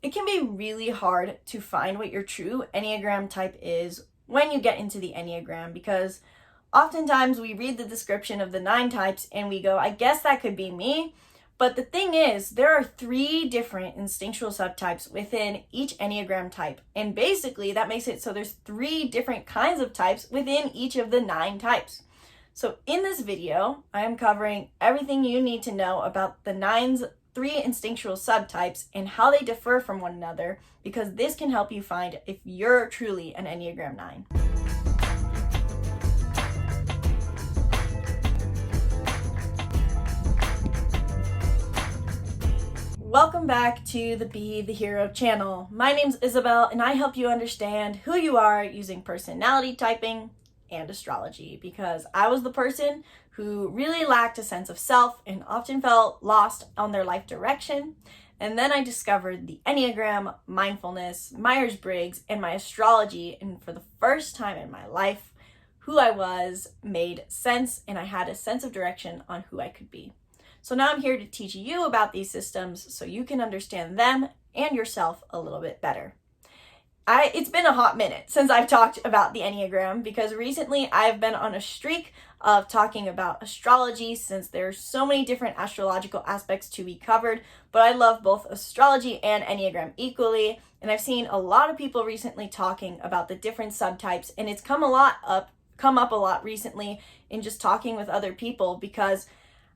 It can be really hard to find what your true Enneagram type is when you get into the Enneagram, because oftentimes we read the description of the 9 types and we go, I guess that could be me. But the thing is, there are 3 different instinctual subtypes within each Enneagram type. And basically that makes it so there's 3 different kinds of types within each of the 9 types. So in this video, I am covering everything you need to know about the 9's 3 instinctual subtypes and how they differ from one another, because this can help you find if you're truly an Enneagram 9. Welcome back to the Be the Hero channel. My name's Isabelle and I help you understand who you are using personality typing and astrology, because I was the person who really lacked a sense of self and often felt lost on their life direction. And then I discovered the Enneagram, mindfulness, Myers-Briggs, and my astrology, and for the first time in my life, who I was made sense and I had a sense of direction on who I could be. So now I'm here to teach you about these systems so you can understand them and yourself a little bit better. It's been a hot minute since I've talked about the Enneagram, because recently I've been on a streak of talking about astrology, since there's so many different astrological aspects to be covered, but I love both astrology and Enneagram equally, and I've seen a lot of people recently talking about the different subtypes, and it's come up a lot recently in just talking with other people, because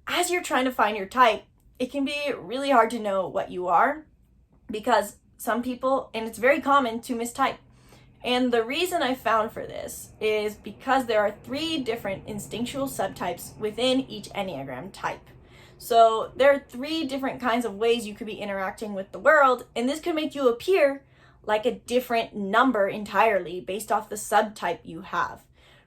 as you're trying to find your type, it can be really hard to know what you are, because some people, and it's very common to mistype. And the reason I found for this is because there are 3 different instinctual subtypes within each Enneagram type. So there are 3 different kinds of ways you could be interacting with the world, and this could make you appear like a different number entirely based off the subtype you have.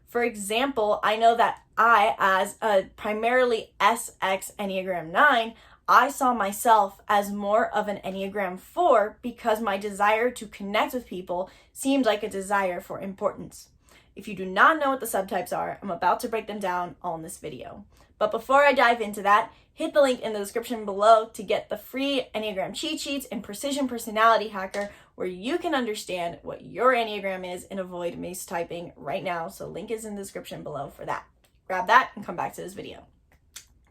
For example, I know that I, as a primarily SX Enneagram 9, I saw myself as more of an Enneagram 4 because my desire to connect with people seemed like a desire for importance. If you do not know what the subtypes are, I'm about to break them down all in this video. But before I dive into that, hit the link in the description below to get the free Enneagram cheat sheets and precision personality hacker, where you can understand what your Enneagram is and avoid mistyping right now. So link is in the description below for that. Grab that and come back to this video.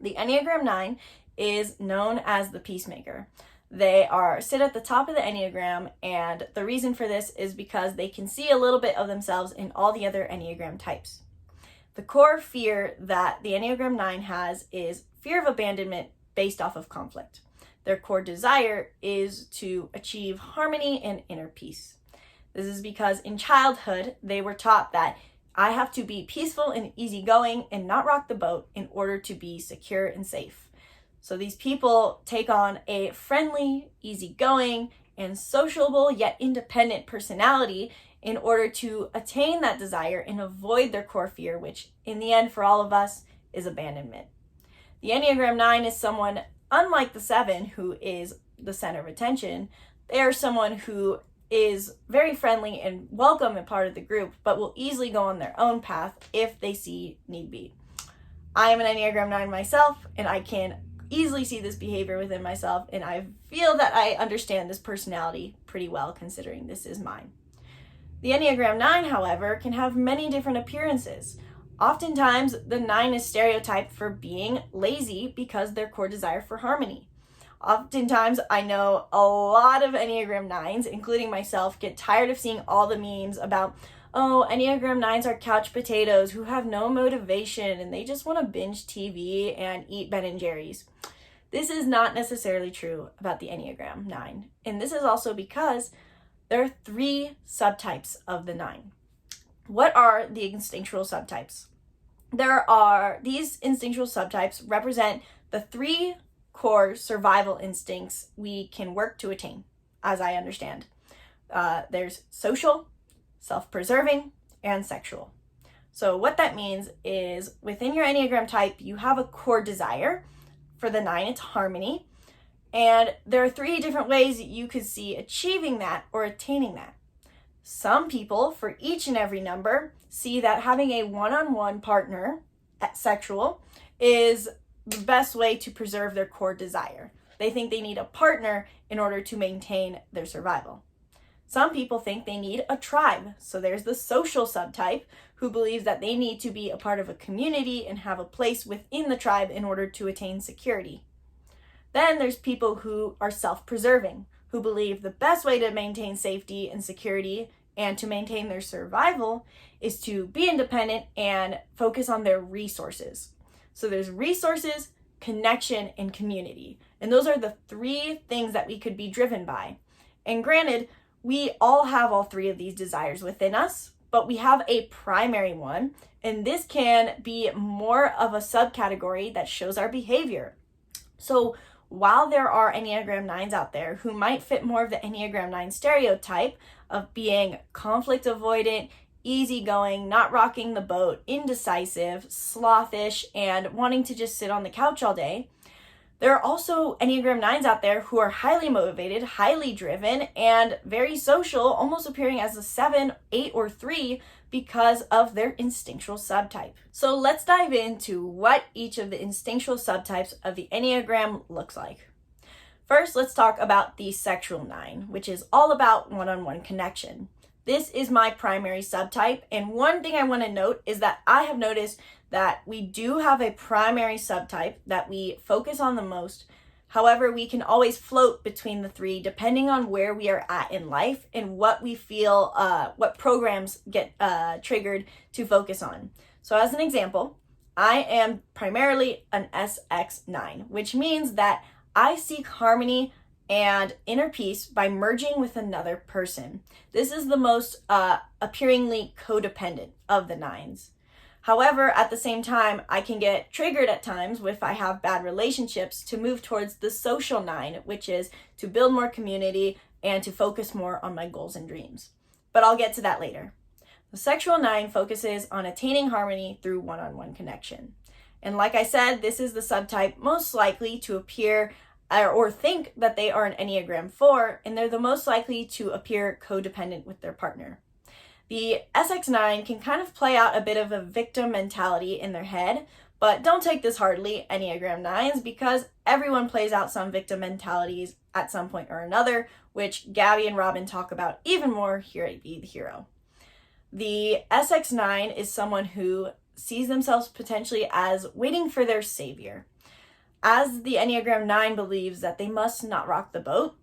The Enneagram 9 is known as the peacemaker. They sit at the top of the Enneagram, and the reason for this is because they can see a little bit of themselves in all the other Enneagram types. The core fear that the Enneagram 9 has is fear of abandonment based off of conflict. Their core desire is to achieve harmony and inner peace. This is because in childhood, they were taught that I have to be peaceful and easygoing and not rock the boat in order to be secure and safe. So these people take on a friendly, easygoing, and sociable yet independent personality in order to attain that desire and avoid their core fear, which in the end for all of us is abandonment. The Enneagram 9 is someone, unlike the 7, who is the center of attention. They are someone who is very friendly and welcome and part of the group, but will easily go on their own path if they see need be. I am an Enneagram 9 myself, and I can easily see this behavior within myself, and I feel that I understand this personality pretty well, considering this is mine. The Enneagram 9, however, can have many different appearances. Oftentimes, the 9 is stereotyped for being lazy because their core desire for harmony. Oftentimes, I know a lot of Enneagram 9s, including myself, get tired of seeing all the memes about, oh, Enneagram 9s are couch potatoes who have no motivation and they just want to binge TV and eat Ben & Jerry's. This is not necessarily true about the Enneagram 9. And this is also because there are 3 subtypes of the 9. What are the instinctual subtypes? These instinctual subtypes represent the 3 core survival instincts we can work to attain, as I understand. There's social, self-preserving, and sexual. So what that means is within your Enneagram type, you have a core desire. For the 9, it's harmony. And there are 3 different ways that you could see achieving that or attaining that. Some people, for each and every number, see that having a one-on-one partner, sexual, is the best way to preserve their core desire. They think they need a partner in order to maintain their survival. Some people think they need a tribe. So there's the social subtype who believes that they need to be a part of a community and have a place within the tribe in order to attain security. Then there's people who are self-preserving, who believe the best way to maintain safety and security and to maintain their survival is to be independent and focus on their resources. So there's resources, connection, and community. And those are the three things that we could be driven by. And granted, we all have all three of these desires within us, but we have a primary one, and this can be more of a subcategory that shows our behavior. So while there are Enneagram 9s out there who might fit more of the Enneagram 9 stereotype of being conflict avoidant, easygoing, not rocking the boat, indecisive, slothish, and wanting to just sit on the couch all day, there are also Enneagram 9s out there who are highly motivated, highly driven, and very social, almost appearing as a 7, 8, or 3 because of their instinctual subtype. So let's dive into what each of the instinctual subtypes of the Enneagram looks like. First, let's talk about the sexual 9, which is all about one-on-one connection. This is my primary subtype, and one thing I want to note is that I have noticed that we do have a primary subtype that we focus on the most. However, we can always float between the three depending on where we are at in life and what we feel, what programs get triggered to focus on. So as an example, I am primarily an SX9, which means that I seek harmony and inner peace by merging with another person. This is the most appearingly codependent of the 9s. However, at the same time, I can get triggered at times if I have bad relationships to move towards the social 9, which is to build more community and to focus more on my goals and dreams. But I'll get to that later. The sexual 9 focuses on attaining harmony through one-on-one connection. And like I said, this is the subtype most likely to appear or think that they are an Enneagram 4, and they're the most likely to appear codependent with their partner. The SX9 can kind of play out a bit of a victim mentality in their head, but don't take this hardly, Enneagram 9s, because everyone plays out some victim mentalities at some point or another, which Gabby and Robin talk about even more here at Be the Hero. The SX9 is someone who sees themselves potentially as waiting for their savior. As the Enneagram 9 believes that they must not rock the boat,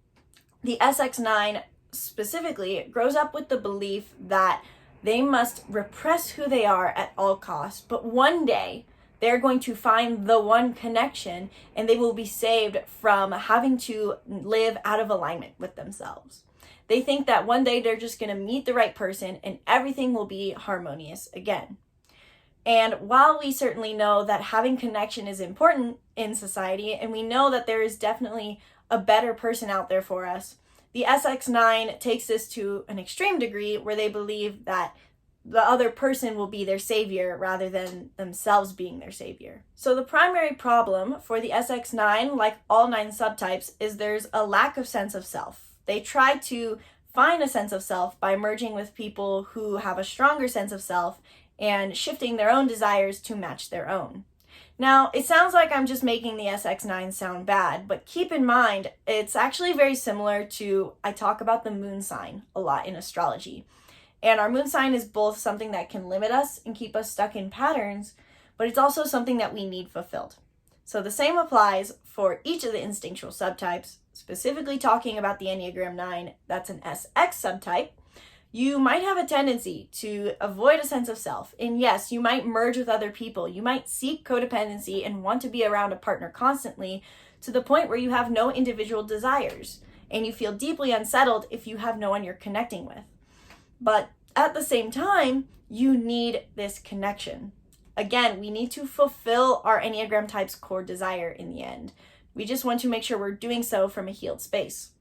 the SX9 specifically grows up with the belief that they must repress who they are at all costs, but one day they're going to find the one connection and they will be saved from having to live out of alignment with themselves. They think that one day they're just going to meet the right person and everything will be harmonious again. And while we certainly know that having connection is important in society, and we know that there is definitely a better person out there for us, the SX9 takes this to an extreme degree where they believe that the other person will be their savior rather than themselves being their savior. So the primary problem for the SX9, like all 9 subtypes, is there's a lack of sense of self. They try to find a sense of self by merging with people who have a stronger sense of self and shifting their own desires to match their own. Now, it sounds like I'm just making the SX9 sound bad, but keep in mind, it's actually very similar to, I talk about the moon sign a lot in astrology. And our moon sign is both something that can limit us and keep us stuck in patterns, but it's also something that we need fulfilled. So the same applies for each of the instinctual subtypes, specifically talking about the Enneagram 9, that's an SX subtype. You might have a tendency to avoid a sense of self. And yes, you might merge with other people. You might seek codependency and want to be around a partner constantly to the point where you have no individual desires. And you feel deeply unsettled if you have no one you're connecting with. But at the same time, you need this connection. Again, we need to fulfill our Enneagram type's core desire in the end. We just want to make sure we're doing so from a healed space.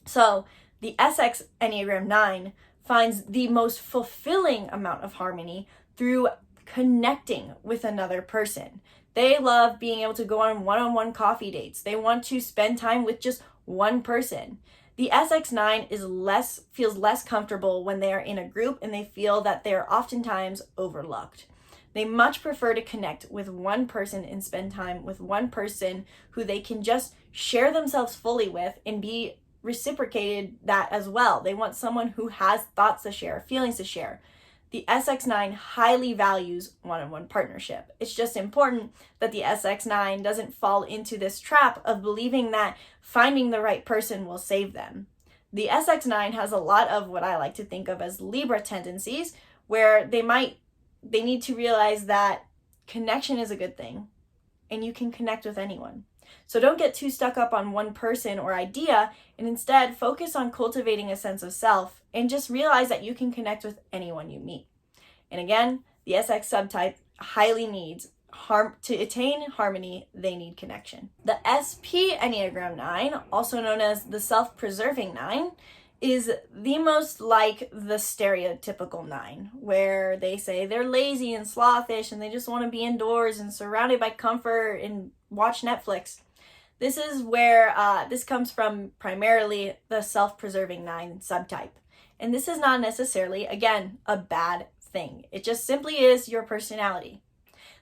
So the SX Enneagram 9 finds the most fulfilling amount of harmony through connecting with another person. They love being able to go on one-on-one coffee dates. They want to spend time with just one person. The SX9 feels less comfortable when they are in a group and they feel that they're oftentimes overlooked. They much prefer to connect with one person and spend time with one person who they can just share themselves fully with and be reciprocated that as well. They want someone who has thoughts to share, feelings to share. The SX9 highly values one-on-one partnership. It's just important that the SX9 doesn't fall into this trap of believing that finding the right person will save them. The SX9 has a lot of what I like to think of as Libra tendencies, where they need to realize that connection is a good thing and you can connect with anyone. So don't get too stuck up on one person or idea, and instead focus on cultivating a sense of self and just realize that you can connect with anyone you meet. And again, the SX subtype highly needs to attain harmony, they need connection. The SP Enneagram 9, also known as the self-preserving 9, is the most like the stereotypical 9, where they say they're lazy and slothish and they just want to be indoors and surrounded by comfort and watch Netflix. This is where this comes from, primarily the self-preserving 9 subtype. And this is not necessarily, again, a bad thing. It just simply is your personality.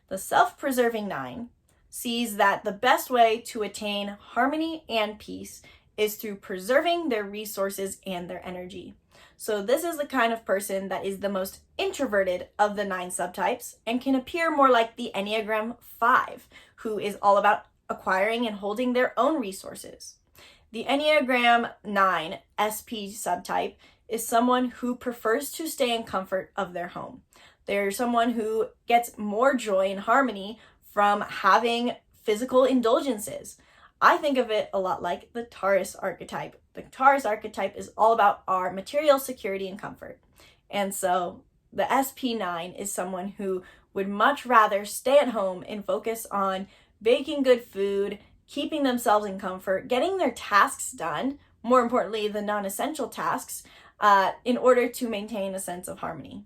The self-preserving 9 sees that the best way to attain harmony and peace is through preserving their resources and their energy. So this is the kind of person that is the most introverted of the 9 subtypes and can appear more like the Enneagram 5, who is all about acquiring and holding their own resources. The Enneagram 9 SP subtype is someone who prefers to stay in comfort of their home. They're someone who gets more joy and harmony from having physical indulgences. I think of it a lot like the Taurus archetype. The Taurus archetype is all about our material security and comfort. And so the SP9 is someone who would much rather stay at home and focus on baking good food, keeping themselves in comfort, getting their tasks done, more importantly, the non-essential tasks, in order to maintain a sense of harmony.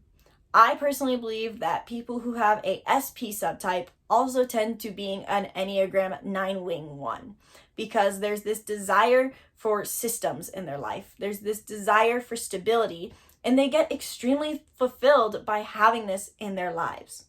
I personally believe that people who have a SP subtype also tend to being an Enneagram 9 wing 1, because there's this desire for systems in their life. There's this desire for stability, and they get extremely fulfilled by having this in their lives.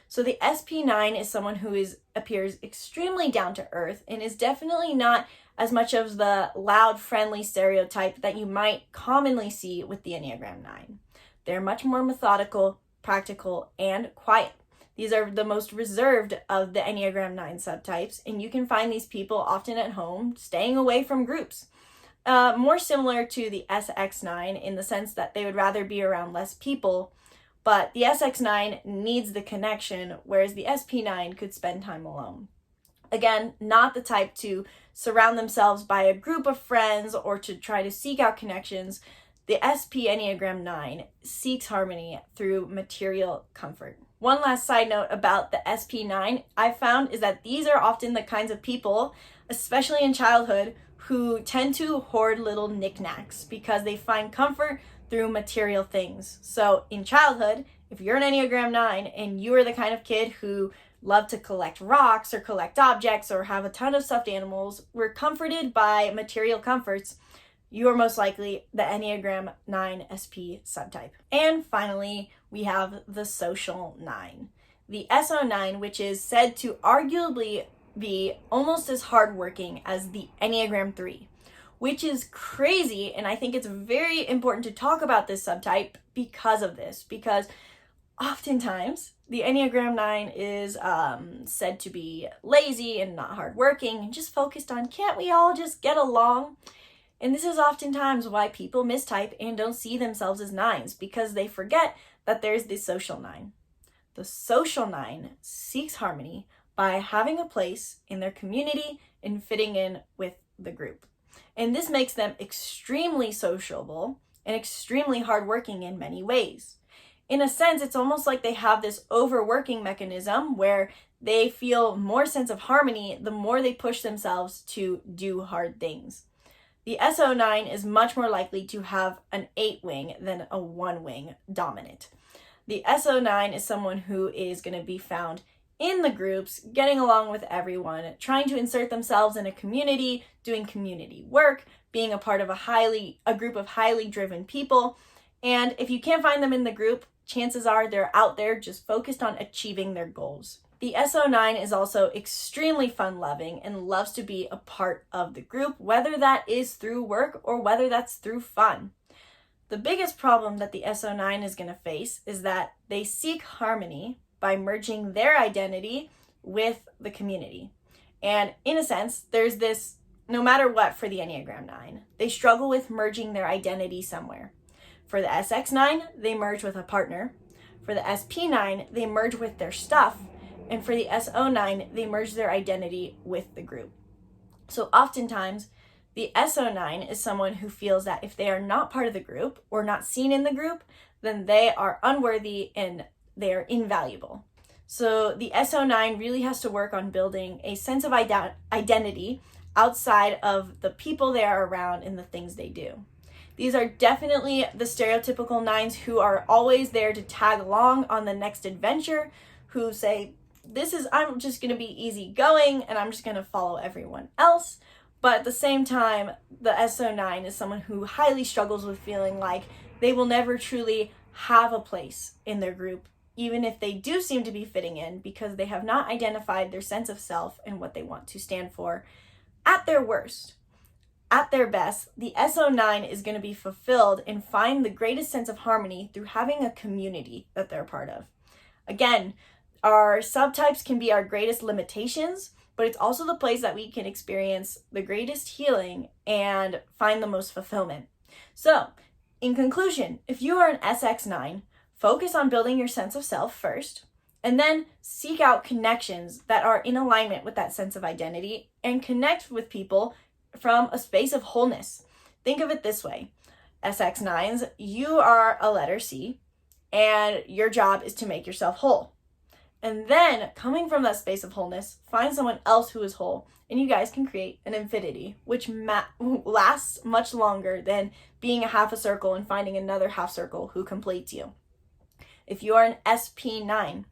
So the SP9 is someone who appears extremely down to earth and is definitely not as much of the loud, friendly stereotype that you might commonly see with the Enneagram 9. They're much more methodical, practical, and quiet. These are the most reserved of the Enneagram 9 subtypes, and you can find these people often at home, staying away from groups. More similar to the SX9 in the sense that they would rather be around less people, but the SX9 needs the connection, whereas the SP9 could spend time alone. Again, not the type to surround themselves by a group of friends or to try to seek out connections. The SP Enneagram 9 seeks harmony through material comfort. One last side note about the SP9 I found is that these are often the kinds of people, especially in childhood, who tend to hoard little knickknacks because they find comfort through material things. So in childhood, if you're an Enneagram 9 and you are the kind of kid who loved to collect rocks or collect objects or have a ton of stuffed animals, were comforted by material comforts, you are most likely the Enneagram 9 SP subtype. And finally, we have the social 9. The SO9, which is said to arguably be almost as hardworking as the Enneagram 3, which is crazy, and I think it's very important to talk about this subtype because of this, because oftentimes the Enneagram 9 is said to be lazy and not hardworking and just focused on, can't we all just get along? And this is oftentimes why people mistype and don't see themselves as 9s, because they forget that there's the social 9. The social 9 seeks harmony by having a place in their community and fitting in with the group. And this makes them extremely sociable and extremely hardworking in many ways. In a sense, it's almost like they have this overworking mechanism where they feel more sense of harmony the more they push themselves to do hard things. The SO9 is much more likely to have an 8 wing than a 1 wing dominant. The SO9 is someone who is going to be found in the groups, getting along with everyone, trying to insert themselves in a community, doing community work, being a part of a group of highly driven people. And if you can't find them in the group, chances are they're out there just focused on achieving their goals. The SO9 is also extremely fun-loving and loves to be a part of the group, whether that is through work or whether that's through fun. The biggest problem that the SO9 is going to face is that they seek harmony by merging their identity with the community. And in a sense, there's this, no matter what for the Enneagram 9, they struggle with merging their identity somewhere. For the SX9, they merge with a partner. For the SP9, they merge with their stuff. And for the SO9, they merge their identity with the group. So oftentimes, the SO9 is someone who feels that if they are not part of the group or not seen in the group, then they are unworthy and they are invaluable. So the SO9 really has to work on building a sense of identity outside of the people they are around and the things they do. These are definitely the stereotypical 9s who are always there to tag along on the next adventure, who say, I'm just going to be easygoing and I'm just going to follow everyone else. But at the same time, the SO9 is someone who highly struggles with feeling like they will never truly have a place in their group, even if they do seem to be fitting in, because they have not identified their sense of self and what they want to stand for at their worst. At their best, the SO9 is going to be fulfilled and find the greatest sense of harmony through having a community that they're a part of. Again, our subtypes can be our greatest limitations, but it's also the place that we can experience the greatest healing and find the most fulfillment. So, in conclusion, if you are an SX9, focus on building your sense of self first, and then seek out connections that are in alignment with that sense of identity and connect with people from a space of wholeness. Think of it this way. SX9s, you are a letter C, and your job is to make yourself whole. And then, coming from that space of wholeness, find someone else who is whole, and you guys can create an infinity, which lasts much longer than being a half a circle and finding another half circle who completes you. If you are an SP9,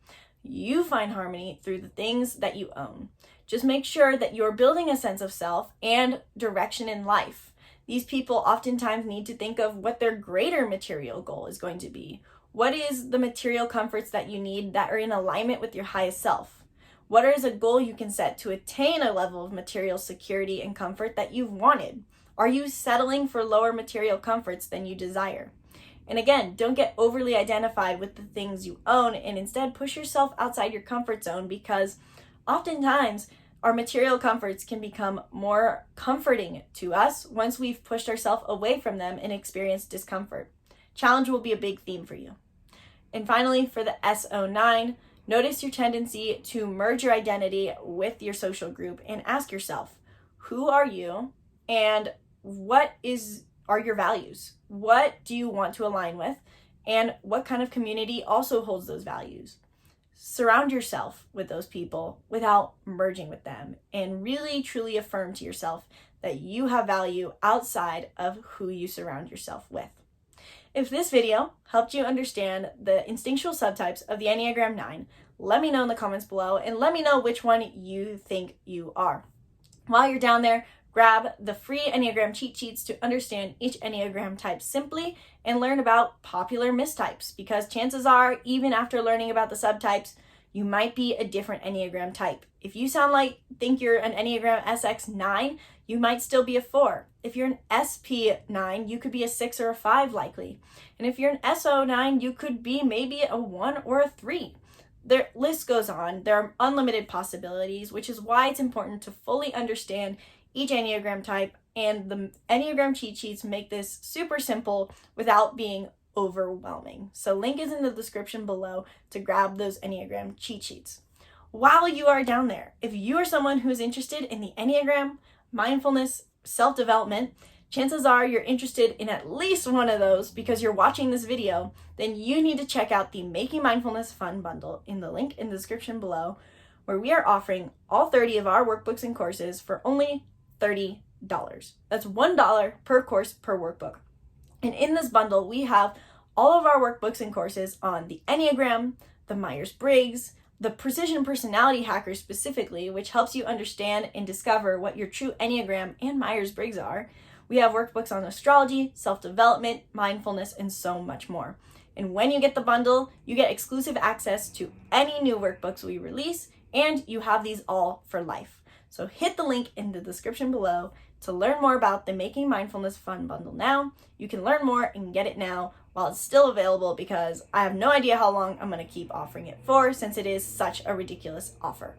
you find harmony through the things that you own. Just make sure that you're building a sense of self and direction in life. These people oftentimes need to think of what their greater material goal is going to be. What is the material comforts that you need that are in alignment with your highest self? What is a goal you can set to attain a level of material security and comfort that you've wanted? Are you settling for lower material comforts than you desire? And again, don't get overly identified with the things you own and instead push yourself outside your comfort zone, because oftentimes our material comforts can become more comforting to us once we've pushed ourselves away from them and experienced discomfort. Challenge will be a big theme for you. And finally, for the SO9, notice your tendency to merge your identity with your social group and ask yourself, who are you and what are your values? What do you want to align with? And what kind of community also holds those values? Surround yourself with those people without merging with them, and really truly affirm to yourself that you have value outside of who you surround yourself with. If this video helped you understand the instinctual subtypes of the Enneagram 9, let me know in the comments below and let me know which one you think you are. While you're down there, grab the free Enneagram cheat sheets to understand each Enneagram type simply and learn about popular mistypes, because chances are, even after learning about the subtypes, you might be a different Enneagram type. If you think you're an Enneagram SX9, you might still be a 4. If you're an SP9, you could be a 6 or a 5 likely. And if you're an SO9, you could be maybe a 1 or a 3. The list goes on. There are unlimited possibilities, which is why it's important to fully understand each Enneagram type, and the Enneagram cheat sheets make this super simple without being overwhelming. So link is in the description below to grab those Enneagram cheat sheets. While you are down there, if you are someone who is interested in the Enneagram, mindfulness, self-development, chances are you're interested in at least one of those because you're watching this video, then you need to check out the Making Mindfulness Fun bundle in the link in the description below, where we are offering all 30 of our workbooks and courses for only $30. That's $1 per course per workbook. And in this bundle, we have all of our workbooks and courses on the Enneagram, the Myers-Briggs, the Precision Personality Hacker specifically, which helps you understand and discover what your true Enneagram and Myers-Briggs are. We have workbooks on astrology, self-development, mindfulness, and so much more. And when you get the bundle, you get exclusive access to any new workbooks we release, and you have these all for life. So hit the link in the description below to learn more about the Making Mindfulness Fun bundle now. You can learn more and get it now while it's still available, because I have no idea how long I'm going to keep offering it for, since it is such a ridiculous offer.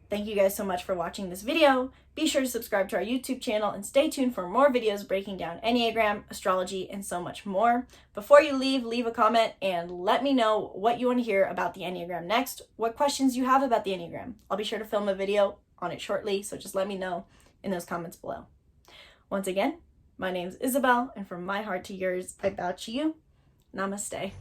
Thank you guys so much for watching this video. Be sure to subscribe to our YouTube channel and stay tuned for more videos breaking down Enneagram, astrology, and so much more. Before you leave a comment and let me know what you want to hear about the Enneagram next, what questions you have about the Enneagram. I'll be sure to film a video on it shortly, so just let me know in those comments below. Once again, my name's Isabelle, and from my heart to yours, I bow to you. Namaste.